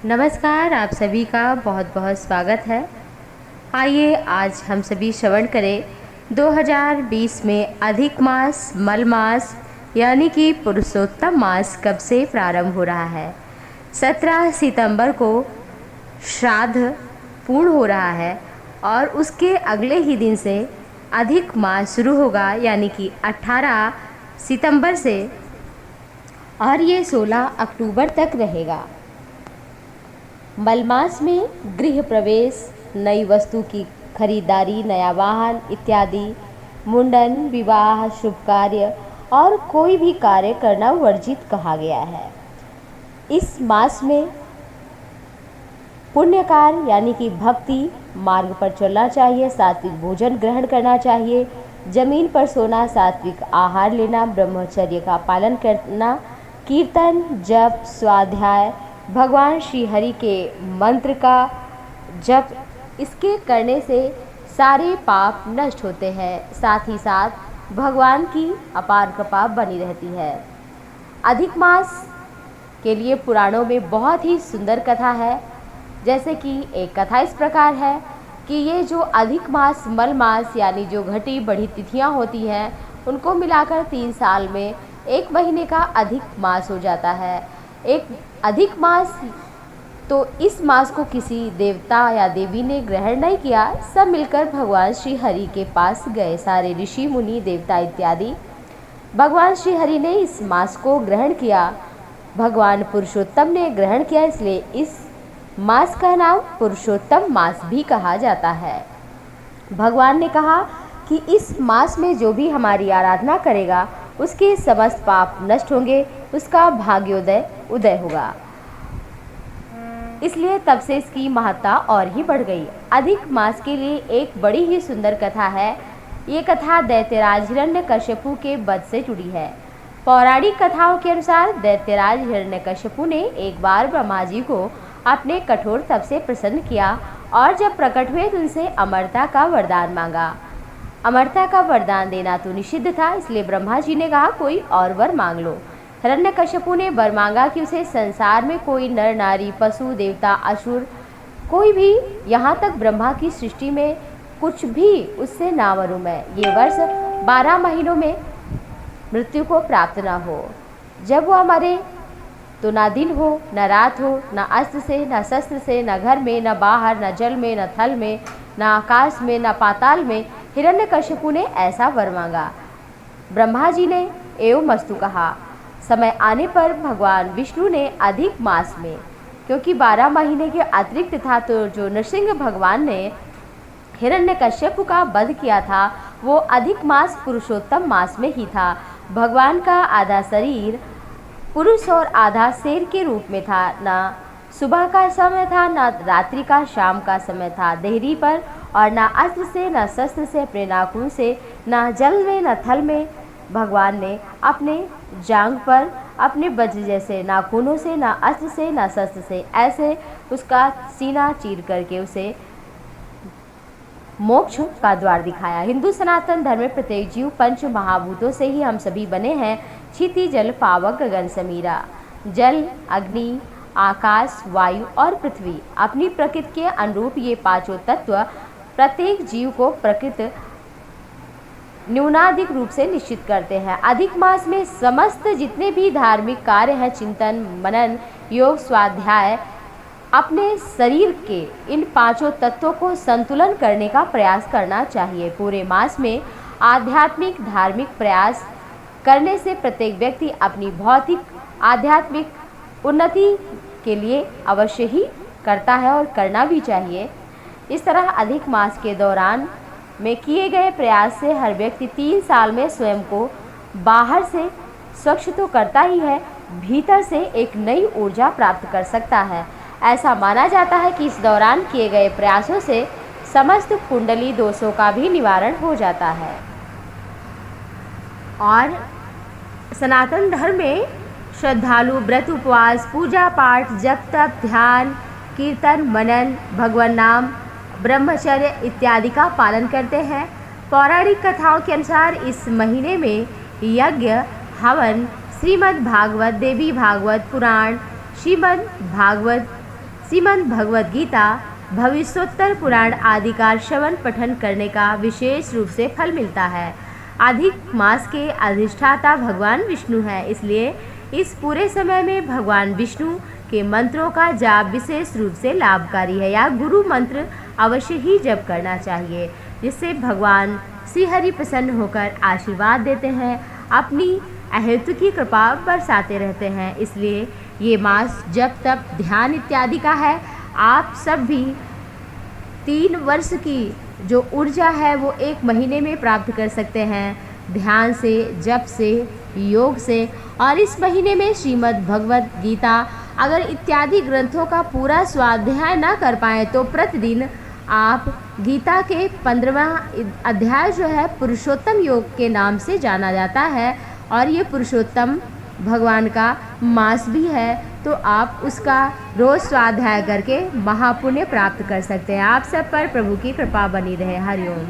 नमस्कार, आप सभी का बहुत बहुत स्वागत है। आइए आज हम सभी श्रवण करें 2020 में अधिक मास मल मास यानी कि पुरुषोत्तम मास कब से प्रारंभ हो रहा है। 17 सितंबर को श्राद्ध पूर्ण हो रहा है और उसके अगले ही दिन से अधिक मास शुरू होगा, यानी कि 18 सितंबर से, और ये 16 अक्टूबर तक रहेगा। मलमास में गृह प्रवेश, नई वस्तु की खरीदारी, नया वाहन इत्यादि, मुंडन, विवाह, शुभ कार्य और कोई भी कार्य करना वर्जित कहा गया है। इस मास में पुण्य कार्य यानी कि भक्ति मार्ग पर चलना चाहिए, सात्विक भोजन ग्रहण करना चाहिए, जमीन पर सोना, सात्विक आहार लेना, ब्रह्मचर्य का पालन करना, कीर्तन, जप, स्वाध्याय, भगवान श्री हरि के मंत्र का जप, इसके करने से सारे पाप नष्ट होते हैं। साथ ही साथ भगवान की अपार कृपा बनी रहती है। अधिक मास के लिए पुराणों में बहुत ही सुंदर कथा है। जैसे कि एक कथा इस प्रकार है कि ये जो अधिक मास मल मास यानी जो घटी बढ़ी तिथियां होती हैं, उनको मिलाकर 3 साल में 1 महीने का अधिक मास हो जाता है। एक अधिक मास, तो इस मास को किसी देवता या देवी ने ग्रहण नहीं किया, सब मिलकर भगवान श्री हरि के पास गए। सारे ऋषि मुनि देवता इत्यादि भगवान श्री हरि ने इस मास को ग्रहण किया। भगवान पुरुषोत्तम ने ग्रहण किया, इसलिए इस मास का नाम पुरुषोत्तम मास भी कहा जाता है। भगवान ने कहा कि इस मास में जो भी हमारी आराधना करेगा उसके समस्त पाप नष्ट होंगे, उसका भाग्योदय उदय होगा। इसलिए तब से इसकी महत्ता और ही बढ़ गई। अधिक मास के लिए एक बड़ी ही सुंदर कथा है। ये कथा दैत्यराज हिरण्यकश्यपु के वध से जुड़ी है। पौराणिक कथाओं के अनुसार दैत्यराज हिरण्यकश्यपु ने एक बार ब्रह्मा जी को अपने कठोर तप से प्रसन्न किया और जब प्रकट हुए तो उनसे अमरता का वरदान मांगा। अमरता का वरदान देना तो निषिद्ध था, इसलिए ब्रह्मा जी ने कहा कोई और वर मांग लो। हिरण्यकश्यपु ने वर मांगा कि उसे संसार में कोई नर नारी, पशु, देवता, असुर, कोई भी, यहाँ तक ब्रह्मा की सृष्टि में कुछ भी उससे ना मरूं मैं। ये वर्ष 12 महीनों में मृत्यु को प्राप्त ना हो। जब वो मरे तो ना दिन हो न रात हो, न अस्त्र से न शस्त्र से, न घर में न बाहर, न जल में न थल में, न आकाश में न पाताल में। हिरण्यकश्यपु ने ऐसा वर मांगा। ब्रह्मा जी ने एवं मस्तु कहा। समय आने पर भगवान विष्णु ने अधिक मास में, क्योंकि 12 महीने के अतिरिक्त था, तो जो नृसिंह भगवान ने हिरण्यकश्यपु का वध किया था वो अधिक मास पुरुषोत्तम मास में ही था। भगवान का आधा शरीर पुरुष और आधा शेर के रूप में था। ना सुबह का समय था, ना रात्रि का, शाम का समय था देहरी पर, और ना अस्त्र से न शस्त्र से, अपने नाखून से, ना जल में न थल में। भगवान ने अपने जांघ पर अपने वज्र जैसे नाखूनों से, ना अस्त्र से ना शस्त्र से, ऐसे उसका सीना चीर करके उसे मोक्ष का द्वार दिखाया। हिंदू सनातन धर्म में प्रत्येक जीव 5 महाभूतों से ही हम सभी बने हैं। क्षिति, जल, पावक, गगन, समीरा। जल, अग्नि, आकाश, वायु और पृथ्वी। अपनी प्रकृति के अनुरूप ये 5 तत्व प्रत्येक जीव को प्रकृति न्यूनाधिक रूप से निश्चित करते हैं। अधिक मास में समस्त जितने भी धार्मिक कार्य हैं, चिंतन, मनन, योग, स्वाध्याय, अपने शरीर के इन 5 तत्वों को संतुलन करने का प्रयास करना चाहिए। पूरे मास में आध्यात्मिक धार्मिक प्रयास करने से प्रत्येक व्यक्ति अपनी भौतिक आध्यात्मिक उन्नति के लिए अवश्य ही करता है और करना भी चाहिए। इस तरह अधिक मास के दौरान में किए गए प्रयास से हर व्यक्ति 3 साल में स्वयं को बाहर से स्वच्छ तो करता ही है, भीतर से एक नई ऊर्जा प्राप्त कर सकता है। ऐसा माना जाता है कि इस दौरान किए गए प्रयासों से समस्त कुंडली दोषों का भी निवारण हो जाता है। और सनातन धर्म में श्रद्धालु व्रत, उपवास, पूजा पाठ, जप तप, ध्यान, कीर्तन, मनन, भगवान नाम, ब्रह्मचर्य इत्यादि का पालन करते हैं। पौराणिक कथाओं के अनुसार इस महीने में यज्ञ, हवन, श्रीमद् भागवत, देवी भागवत पुराण, श्रीमद् भागवत श्रीमद् भगवद गीता, भविष्योत्तर पुराण आदि का श्रवण पठन करने का विशेष रूप से फल मिलता है। अधिक मास के अधिष्ठाता भगवान विष्णु हैं, इसलिए इस पूरे समय में भगवान विष्णु के मंत्रों का जाप विशेष रूप से लाभकारी है। या गुरु मंत्र अवश्य ही जप करना चाहिए, जिससे भगवान श्री हरि प्रसन्न होकर आशीर्वाद देते हैं, अपनी अहेतु की कृपा बरसाते रहते हैं। इसलिए ये मास जप तप ध्यान इत्यादि का है। आप सब भी 3 वर्ष की जो ऊर्जा है वो 1 महीने में प्राप्त कर सकते हैं, ध्यान से, जप से, योग से। और इस महीने में श्रीमद् भगवद गीता अगर इत्यादि ग्रंथों का पूरा स्वाध्याय ना कर पाएँ तो प्रतिदिन आप गीता के 15वां अध्याय जो है पुरुषोत्तम योग के नाम से जाना जाता है, और ये पुरुषोत्तम भगवान का मास भी है, तो आप उसका रोज़ स्वाध्याय करके महापुण्य प्राप्त कर सकते हैं। आप सब पर प्रभु की कृपा बनी रहे। हरिओम।